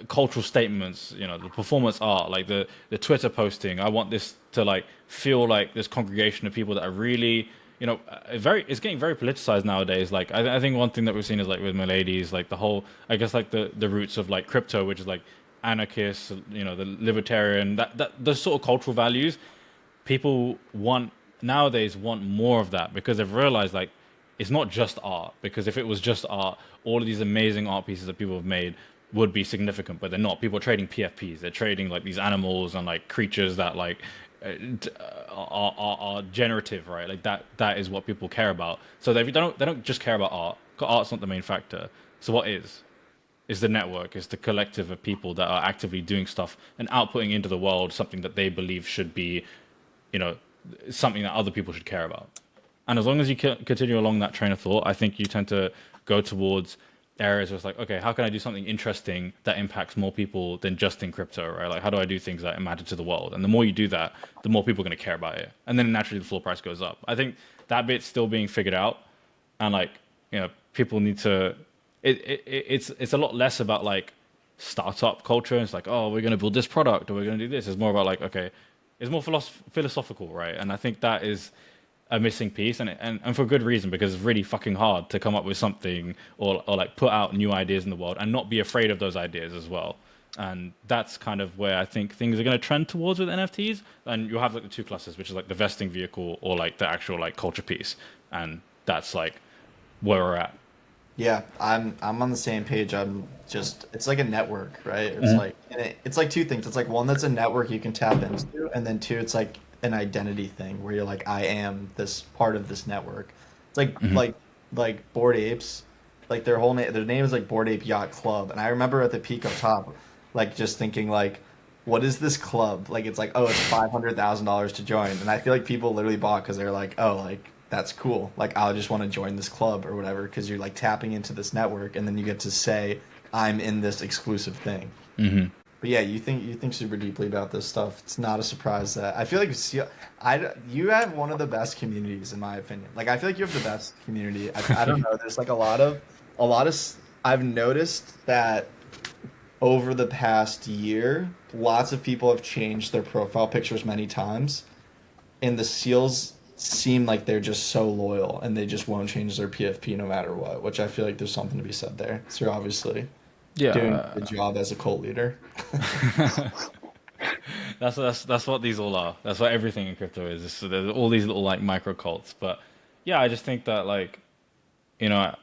cultural statements. The performance art, like the Twitter posting. I want this to like feel like this congregation of people that are really it's getting very politicized nowadays. Like I think one thing that we've seen is like with Miladies, like the whole I guess like the roots of like crypto, which is like anarchists, the libertarian, that those sort of cultural values. People nowadays want more of that because they've realized like it's not just art. Because if it was just art, all of these amazing art pieces that people have made would be significant, but they're not. People are trading PFPs. They're trading like these animals and like creatures that like are generative, right? Like that is what people care about. So they don't just care about art. Art's not the main factor. So what is? Is the network, is the collective of people that are actively doing stuff and outputting into the world something that they believe should be, you know, something that other people should care about. And as long as you continue along that train of thought, I think you tend to go towards areas where it's like, okay, how can I do something interesting that impacts more people than just in crypto, right? Like, how do I do things that matter to the world? And the more you do that, the more people are going to care about it. And then naturally the floor price goes up. I think that bit's still being figured out. And like, people need to, it's a lot less about like startup culture. It's like, oh, we're going to build this product or we're going to do this. It's more about like, okay, it's more philosophical, right? And I think that is a missing piece, and for good reason, because it's really fucking hard to come up with something or like put out new ideas in the world and not be afraid of those ideas as well. And that's kind of where I think things are going to trend towards with NFTs. And you'll have like the two classes, which is like the vesting vehicle or like the actual like culture piece, and that's like where we're at. Yeah, I'm on the same page. I'm just it's like a network, right? It's like it's like two things. It's like one that's a network you can tap into, and then two, it's like an identity thing where you're like, I am this part of this network. It's like Bored Apes, like their name is like Bored Ape Yacht Club, and I remember at the peak of top, like just thinking like, what is this club? Like it's like, oh, it's $500,000 to join, and I feel like people literally bought because they're like, oh, like that's cool. Like I just want to join this club or whatever because you're like tapping into this network, and then you get to say I'm in this exclusive thing. Mm-hmm. But yeah, you think super deeply about this stuff. It's not a surprise that I feel like you have one of the best communities in my opinion. Like I feel like you have the best community. I don't know. There's like I've noticed that over the past year, lots of people have changed their profile pictures many times, and the seals seem like they're just so loyal and they just won't change their PFP no matter what, which I feel like there's something to be said there. So you're obviously doing the job as a cult leader. That's what these all are. That's what everything in crypto is. So there's all these little like micro cults. But yeah, I just think that like, you know,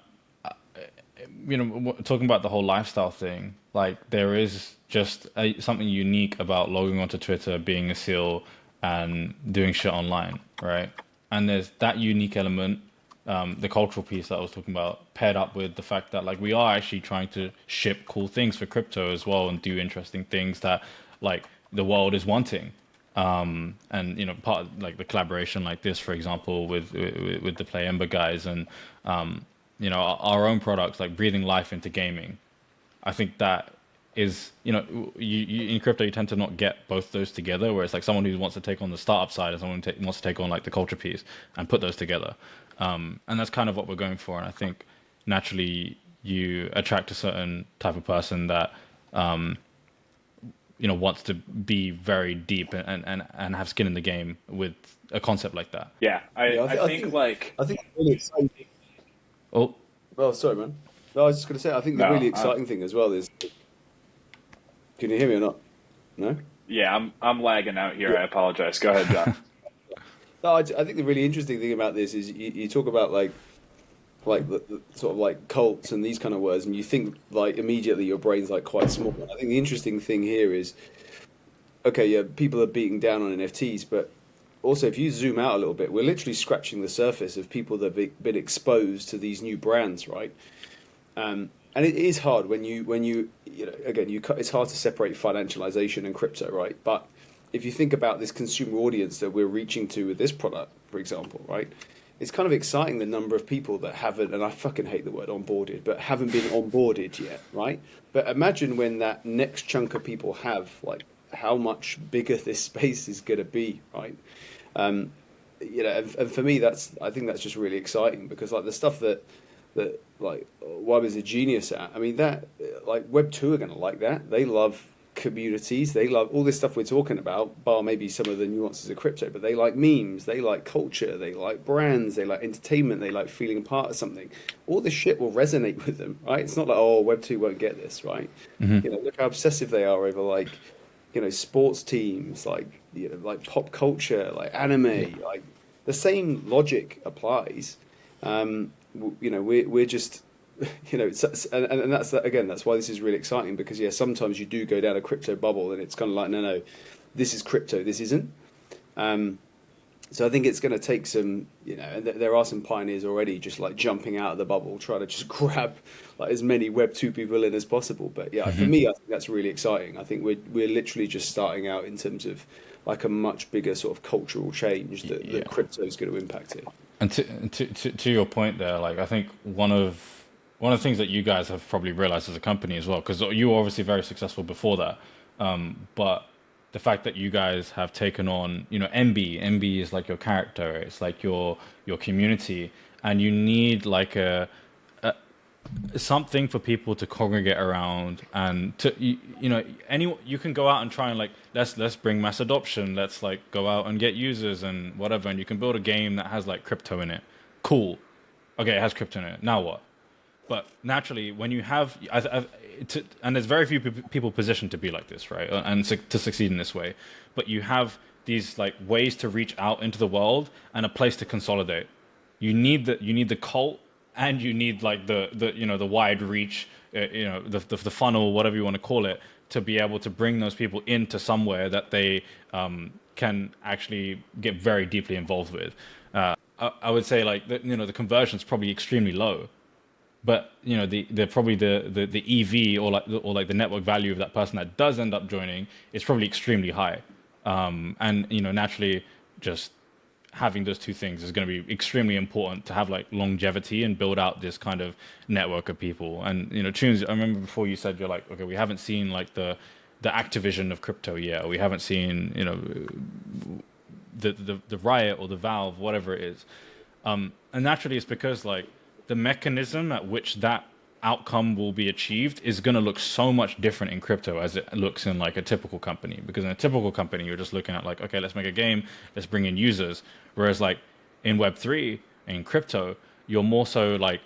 talking about the whole lifestyle thing, like there is just something unique about logging onto Twitter, being a seal, and doing shit online, right? And there's that unique element, the cultural piece that I was talking about, paired up with the fact that like we are actually trying to ship cool things for crypto as well and do interesting things that like the world is wanting. And part of like the collaboration like this, for example, with the Play Ember guys, and our own products like breathing life into gaming. I think that is, you in crypto you tend to not get both those together, where it's like someone who wants to take on the startup side and someone who wants to take on like the culture piece and put those together. And that's kind of what we're going for. And I think naturally you attract a certain type of person that wants to be very deep and have skin in the game with a concept like that. Yeah, I think really exciting. Oh, well, sorry, man. No, I was just going to say, I think the really exciting thing as well is, can you hear me or not? No? Yeah, I'm lagging out here. Yeah. I apologize. Go ahead, John. No, I think the really interesting thing about this is you talk about like the sort of like cults and these kind of words, and you think like immediately your brain's like quite small. I think the interesting thing here is, okay, yeah, people are beating down on NFTs, but also if you zoom out a little bit, we're literally scratching the surface of people that have been exposed to these new brands, right? And it is hard when you it's hard to separate financialization and crypto, right? But if you think about this consumer audience that we're reaching to with this product, for example, right? It's kind of exciting the number of people that haven't, and I fucking hate the word onboarded, but haven't been onboarded yet, right? But imagine when that next chunk of people have, like, how much bigger this space is going to be, right? And for me, I think that's just really exciting, because like the stuff that like Wab is a genius at. I mean, that like Web2 are going to like that. They love communities. They love all this stuff we're talking about, bar maybe some of the nuances of crypto, but they like memes. They like culture. They like brands. They like entertainment. They like feeling part of something. All this shit will resonate with them, right? It's not like, oh, Web2 won't get this, right? Mm-hmm. Look how obsessive they are over like, sports teams, like, like pop culture, like anime, like the same logic applies. We're just, and that's again, that's why this is really exciting, because sometimes you do go down a crypto bubble and it's kind of like, no, this is crypto, this isn't. So I think it's going to take some, and there are some pioneers already just like jumping out of the bubble, trying to just grab like as many Web2 people in as possible. But for me, I think that's really exciting. I think we're literally just starting out in terms of like a much bigger sort of cultural change that crypto is going to impact it. And to your point there, like I think one of the things that you guys have probably realized as a company as well, because you were obviously very successful before that, but the fact that you guys have taken on, MB is like your character, it's like your community, and you need like a something for people to congregate around, and to you can go out and try and like let's bring mass adoption, let's like go out and get users and whatever, and you can build a game that has like crypto in it. Cool, okay, it has crypto in it. Now what? But naturally, when you have and there's very few people positioned to be like this, right? And to succeed in this way, but you have these like ways to reach out into the world and a place to consolidate. You need the cult. And you need like the wide reach, the funnel, whatever you want to call it, to be able to bring those people into somewhere that they can actually get very deeply involved with. I would say like the conversion is probably extremely low, but the probably the EV or like the network value of that person that does end up joining is probably extremely high, and naturally just having those two things is going to be extremely important to have like longevity and build out this kind of network of people. And Tunes, I remember before you said you're like, okay, we haven't seen like the the Activision of crypto. Yeah, we haven't seen, you know, the Riot or the Valve, whatever it is. And naturally, it's because like the mechanism at which that outcome will be achieved is going to look so much different in crypto as it looks in like a typical company. Because in a typical company, you're just looking at like, okay, let's make a game, let's bring in users. Whereas like in Web3 and in crypto, you're more so like,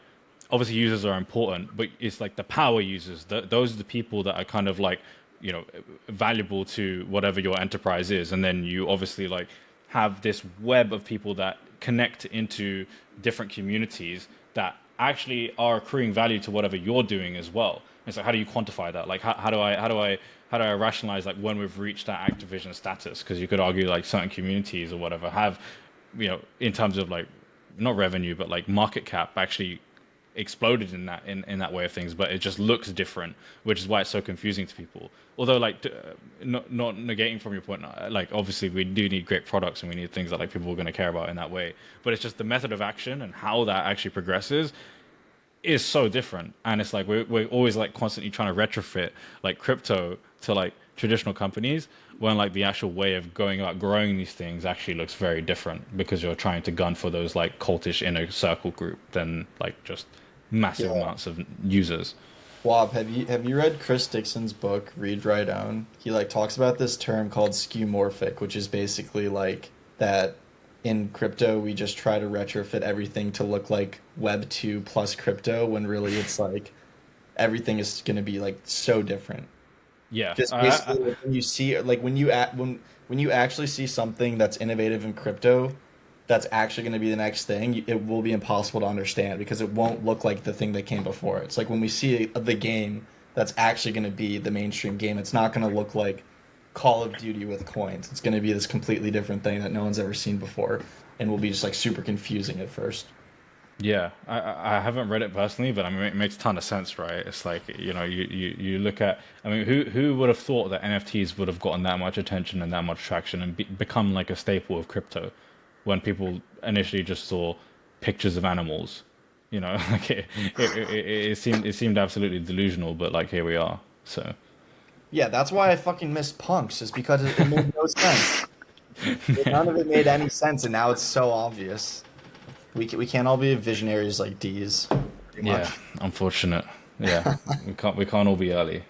obviously users are important, but it's like the power users. Those are the people that are kind of like, you know, valuable to whatever your enterprise is. And then you obviously like have this web of people that connect into different communities that actually are accruing value to whatever you're doing as well. And so how do you quantify that? Like how do I rationalize like when we've reached that Activision status? Because you could argue like certain communities or whatever have, you know, in terms of like not revenue but like market cap actually exploded in that way of things, but it just looks different, which is why it's so confusing to people. Although like not negating from your point, like obviously we do need great products and we need things that like people are going to care about in that way, but it's just the method of action and how that actually progresses is so different. And it's like we're always like constantly trying to retrofit like crypto to like traditional companies, when like the actual way of going about growing these things actually looks very different, because you're trying to gun for those like cultish inner circle group than like just massive amounts of users. Wab, have you read Chris Dixon's book Read, Write, Own? He like talks about this term called skeuomorphic, which is basically like that in crypto we just try to retrofit everything to look like Web 2 plus crypto, when really it's like everything is going to be like so different. Yeah, Just basically when you see like when you actually see something that's innovative in crypto that's actually going to be the next thing, it will be impossible to understand because it won't look like the thing that came before. It's like when we see the game that's actually going to be the mainstream game, it's not going to look like Call of Duty with coins. It's going to be this completely different thing that no one's ever seen before, and will be just like super confusing at first. yeah. I haven't read it personally, but I mean it makes a ton of sense, right? It's like, you know, you look at, I mean, who would have thought that NFTs would have gotten that much attention and that much traction and become like a staple of crypto, when people initially just saw pictures of animals, you know, like it seemed absolutely delusional, but like here we are. So Yeah, that's why I fucking miss punks, is because it made no sense. None of it made any sense, and now it's so obvious. We can't all be visionaries like D's. yeah, unfortunate. Yeah, we can't all be early.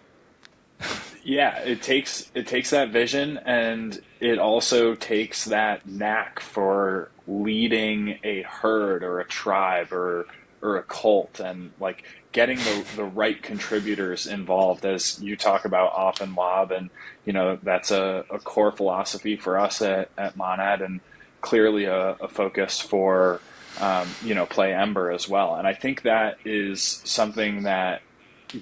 Yeah, it takes that vision, and it also takes that knack for leading a herd or a tribe or a cult, and like getting the right contributors involved, as you talk about often, Wab. And you know, that's a core philosophy for us at Monad, and clearly a focus for you know, Play Ember as well. And I think that is something that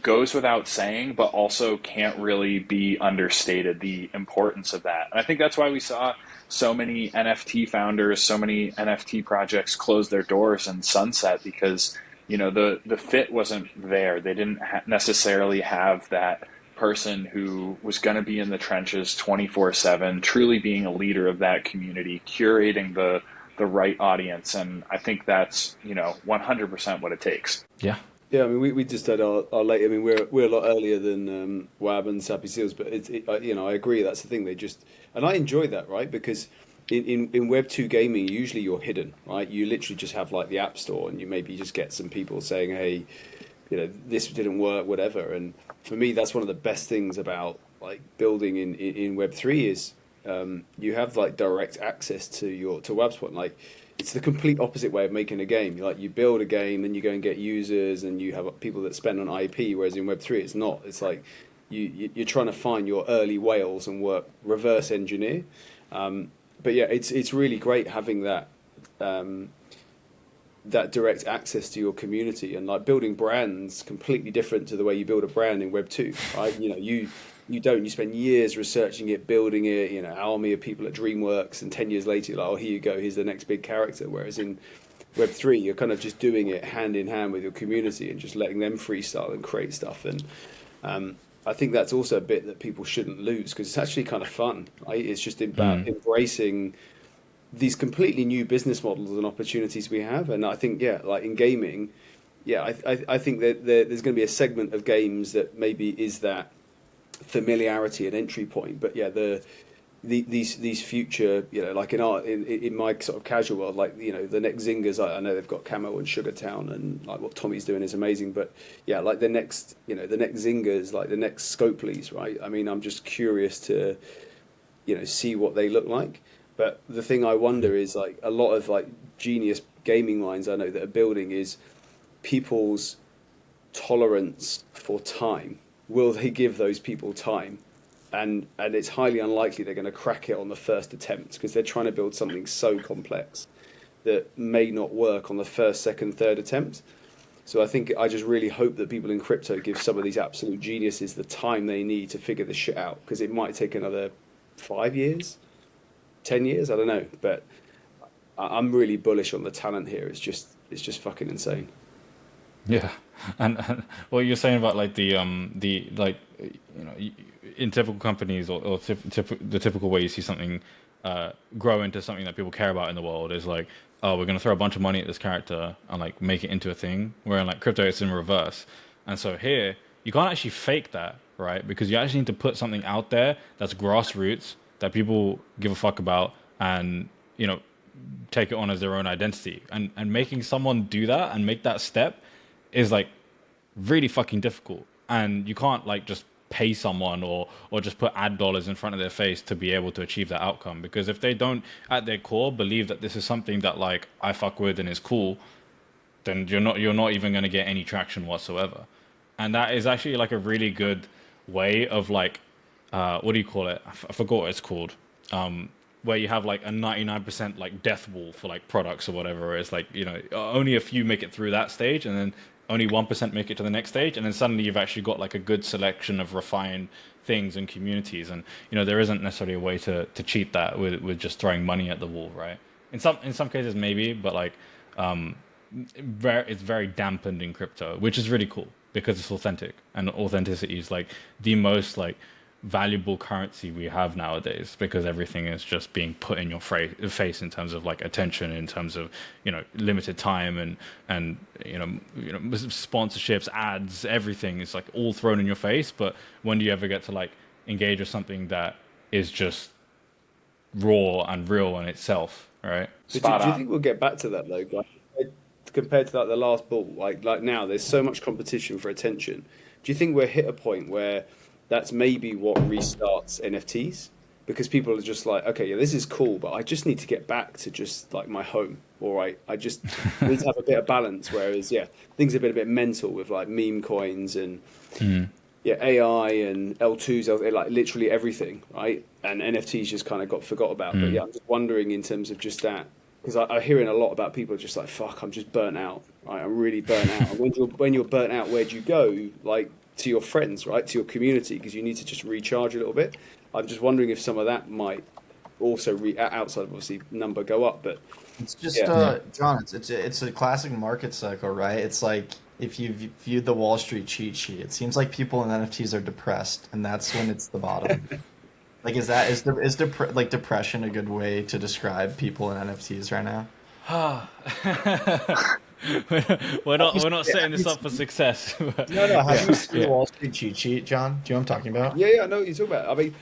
goes without saying, but also can't really be understated, the importance of that. And I think that's why we saw so many NFT founders, so many NFT projects close their doors and sunset, because, you know, the fit wasn't there. They didn't necessarily have that person who was going to be in the trenches 24/7, truly being a leader of that community, curating the right audience. And I think that's, you know, 100% what it takes. Yeah. Yeah, I mean, we just had our late. I mean, we're a lot earlier than Wab and Sappy Seals, but you know, I agree, that's the thing. They just, and I enjoy that, right? Because in Web 2 gaming, usually you're hidden, right? You literally just have like the App Store, and you maybe just get some people saying, hey, you know, this didn't work, whatever. And for me, that's one of the best things about like building in Web 3 is you have like direct access to Wab's point. Like, it's the complete opposite way of making a game. Like, you build a game, then you go and get users, and you have people that spend on IP. Whereas in Web 3, it's not. It's like you're trying to find your early whales and work reverse engineer. But yeah, it's really great having that that direct access to your community, and like building brands completely different to the way you build a brand in Web 2. Right? You know, you spend years researching it, building it, you know, army of people at DreamWorks, and 10 years later you're like, oh, here you go, here's the next big character. Whereas in Web 3, you're kind of just doing it hand in hand with your community and just letting them freestyle and create stuff. And I think that's also a bit that people shouldn't lose, because it's actually kind of fun, right? It's just about embracing these completely new business models and opportunities we have. And I think, yeah, like in gaming, yeah, I think that there's going to be a segment of games that maybe is that familiarity and entry point. But yeah, these future, like in my sort of casual world, like the next Zingers, I know they've got Camo and Sugartown, and like what Tommy's doing is amazing. But yeah, like the next Zingers, like the next Scopelys, right? I mean, I'm just curious to see what they look like. But the thing I wonder is, like, a lot of like genius gaming minds I know that are building is people's tolerance for time. Will they give those people time? And it's highly unlikely they're going to crack it on the first attempt, because they're trying to build something so complex that may not work on the first, second, third attempt. So I just really hope that people in crypto give some of these absolute geniuses the time they need to figure this shit out, because it might take another 5 years, 10 years, I don't know. But I'm really bullish on the talent here. It's just fucking insane. Yeah, and what you're saying about like the like in typical companies or the typical way you see something grow into something that people care about in the world is like, oh, we're gonna throw a bunch of money at this character and like make it into a thing. Where in like crypto, it's in reverse. And so here you can't actually fake that, right? Because you actually need to put something out there that's grassroots, that people give a fuck about, and take it on as their own identity. And making someone do that and make that step is like really fucking difficult. And you can't like just pay someone or just put ad dollars in front of their face to be able to achieve that outcome. Because if they don't at their core believe that this is something that like I fuck with and is cool, then you're not even going to get any traction whatsoever. And that is actually like a really good way of like what do you call it? I forgot what it's called. Where you have like a 99% like death wall for like products or whatever. It's like, only a few make it through that stage, and then only 1% make it to the next stage, and then suddenly you've actually got like a good selection of refined things and communities. And there isn't necessarily a way to cheat that with just throwing money at the wall, right? In some cases maybe, but like it's very dampened in crypto, which is really cool because it's authentic, and authenticity is like the most like valuable currency we have nowadays, because everything is just being put in your face in terms of like attention, in terms of limited time and sponsorships, ads, everything is like all thrown in your face. But when do you ever get to like engage with something that is just raw and real in itself, right? Do you think we'll get back to that though, like, compared to like the last bull? Like now there's so much competition for attention. Do you think we'll hit a point where that's maybe what restarts NFTs? Because people are just like, okay, yeah, this is cool, but I just need to get back to just like my home. All right, I just need to have a bit of balance. Whereas, yeah, things have been a bit mental with like meme coins and AI and L2s, like literally everything, right? And NFTs just kind of got forgot about. But yeah, I'm just wondering in terms of just that, because I'm hearing a lot about people just like, fuck, I'm just burnt out. Right? I'm really burnt out. And when you're burnt out, where do you go? Like, to your friends, right? To your community, because you need to just recharge a little bit. I'm just wondering if some of that might also, outside of obviously number, go up. But it's just, John, it's a classic market cycle, right? It's like if you viewed the Wall Street cheat sheet, it seems like people in NFTs are depressed, and that's when it's the bottom. Like, is depression a good way to describe people in NFTs right now? we're not setting this up for success. No. Have you seen the Wall Street cheat sheet, John? Do you know what I'm talking about? Yeah, I know what you're talking about. I mean,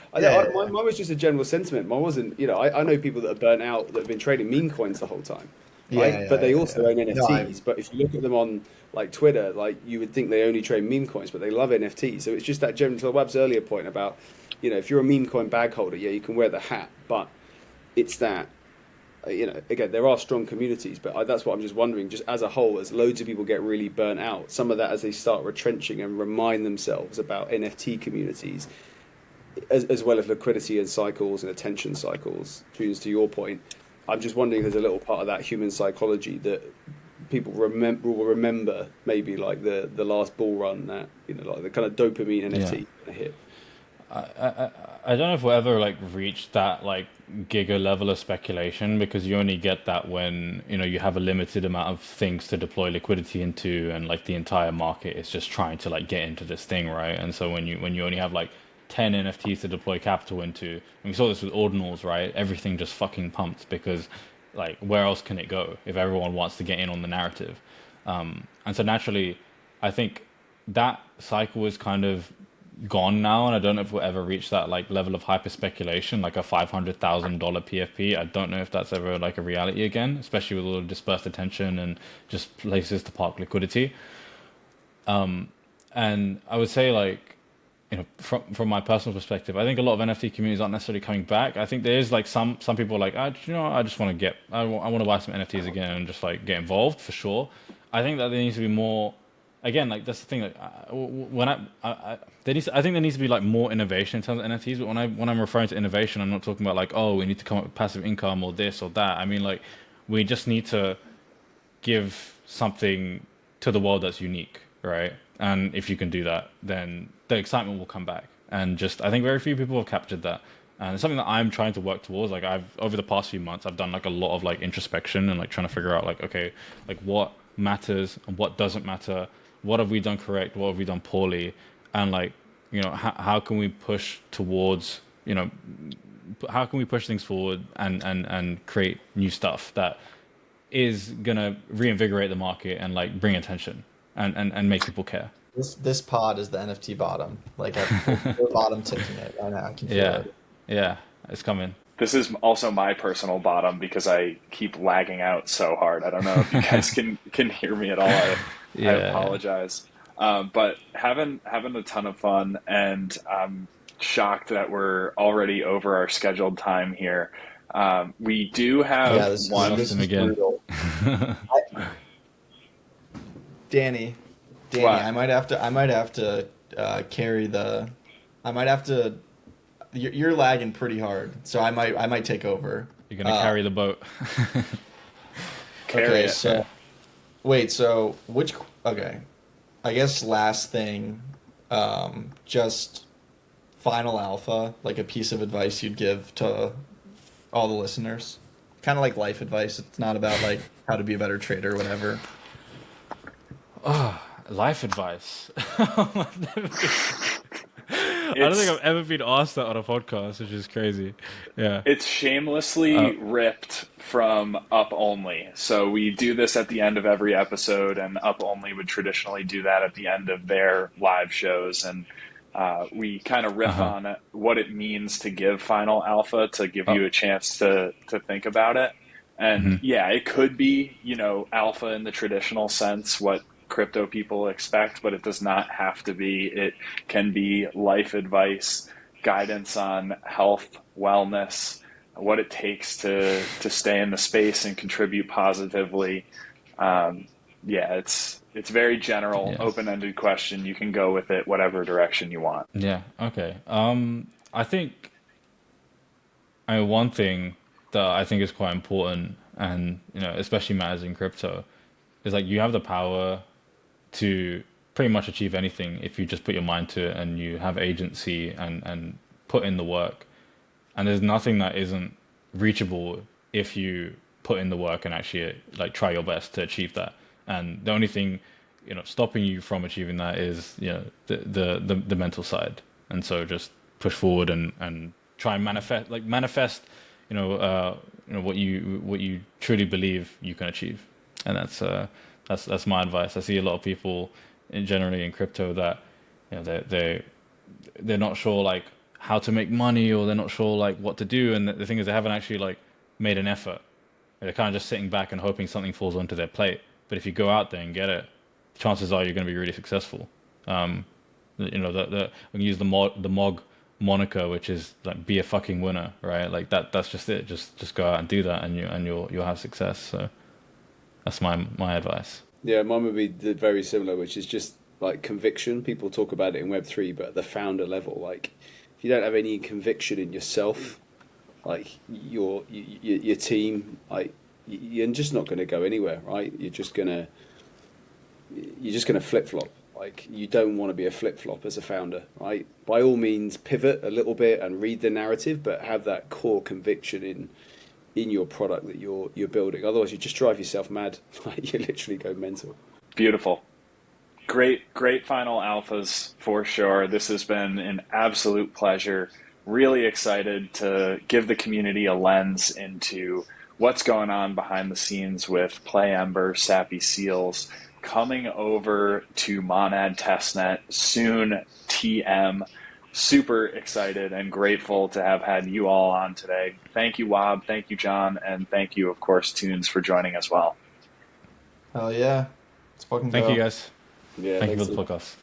mine was just a general sentiment. Mine wasn't, I know people that are burnt out that have been trading meme coins the whole time, right? But they also own NFTs. But if you look at them on like Twitter, like you would think they only trade meme coins, but they love NFTs. So it's just that general, to Wab's earlier point about, if you're a meme coin bag holder, yeah, you can wear the hat, but it's that. Again, there are strong communities, but that's what I'm just wondering, just as a whole, as loads of people get really burnt out, some of that as they start retrenching and remind themselves about NFT communities, as well as liquidity and cycles and attention cycles, tunes to your point, I'm just wondering if there's a little part of that human psychology that people will remember maybe like the last bull run, that, like the kind of dopamine NFT hit. I don't know if we'll ever like reach that like giga level of speculation, because you only get that when you have a limited amount of things to deploy liquidity into, and like the entire market is just trying to like get into this thing, right? And so when you only have like 10 NFTs to deploy capital into, and we saw this with ordinals, right? Everything just fucking pumped, because like where else can it go if everyone wants to get in on the narrative? And so naturally, I think that cycle is kind of gone now, and I don't know if we'll ever reach that like level of hyper speculation, like a $500,000 PFP. I don't know if that's ever like a reality again, especially with all the dispersed attention and just places to park liquidity. And I would say like, from my personal perspective, I think a lot of NFT communities aren't necessarily coming back. I think there is like some people are like, I just want to I want to buy some NFTs again and just like get involved for sure. I think that there needs to be more. Again, like that's the thing. Like I think there needs to be like more innovation in terms of NFTs. But when I'm referring to innovation, I'm not talking about like, oh, we need to come up with passive income or this or that. I mean, like, we just need to give something to the world that's unique, right? And if you can do that, then the excitement will come back. And just, I think very few people have captured that. And it's something that I'm trying to work towards. Like over the past few months, I've done like a lot of like introspection and like trying to figure out like, okay, like what matters and what doesn't matter. What have we done correct? What have we done poorly? And like, how can we push towards, how can we push things forward and create new stuff that is gonna reinvigorate the market and like bring attention and make people care. This pod is the NFT bottom. Like the bottom taking it. I know. I can feel it. Yeah, it's coming. This is also my personal bottom because I keep lagging out so hard. I don't know if you guys can hear me at all. I apologize. But having a ton of fun, and I'm shocked that we're already over our scheduled time here. We do have one. This is again. Danny, what? I might have to carry the. I might have to. You're lagging pretty hard, so I might take over. You're gonna carry the boat. Carry it. So wait. So which? Okay, I guess last thing, just final alpha, like a piece of advice you'd give to all the listeners, kind of like life advice. It's not about like how to be a better trader or whatever. Oh, life advice. I don't think I've ever been asked that on a podcast, which is crazy. Yeah. It's shamelessly ripped from Up Only. So we do this at the end of every episode, and Up Only would traditionally do that at the end of their live shows. And we kind of riff on what it means to give final alpha, to give you a chance to think about it. And yeah, it could be, alpha in the traditional sense, what crypto people expect, but it does not have to be. It can be life advice, guidance on health, wellness, what it takes to stay in the space and contribute positively. It's very general, open-ended question. You can go with it whatever direction you want. Yeah. Okay. I think one thing that I think is quite important, and especially matters in crypto, is like you have the power to pretty much achieve anything if you just put your mind to it and you have agency and put in the work. And there's nothing that isn't reachable if you put in the work and actually like try your best to achieve that. And the only thing stopping you from achieving that is the mental side. And so just push forward and try and manifest what you truly believe you can achieve. And that's my advice. I see a lot of people generally in crypto that they're not sure like how to make money, or they're not sure like what to do, and the thing is they haven't actually like made an effort. They're kind of just sitting back and hoping something falls onto their plate. But if you go out there and get it, chances are you're going to be really successful. We can use the MOG moniker, which is like be a fucking winner, right? Like that's just it. Just go out and do that, and you'll have success. So that's my advice. Yeah, mine would be very similar, which is just like conviction. People talk about it in Web3, but at the founder level, like if you don't have any conviction in yourself, like your team, like you're just not going to go anywhere, right? You're just gonna flip flop. Like you don't want to be a flip flop as a founder, right? By all means, pivot a little bit and read the narrative, but have that core conviction in your product that you're building. Otherwise, you just drive yourself mad. Like you literally go mental. Beautiful. Great final alphas for sure. This has been an absolute pleasure. Really excited to give the community a lens into what's going on behind the scenes with Play Ember, Sappy Seals, coming over to Monad Testnet soon, TM. Super excited and grateful to have had you all on today. Thank you, Wab. Thank you, Jon. And thank you, of course, Tunes, for joining as well. Hell yeah. Let's fucking go. Thank you, guys. Yeah, Thank you thanks for the a lot. podcast.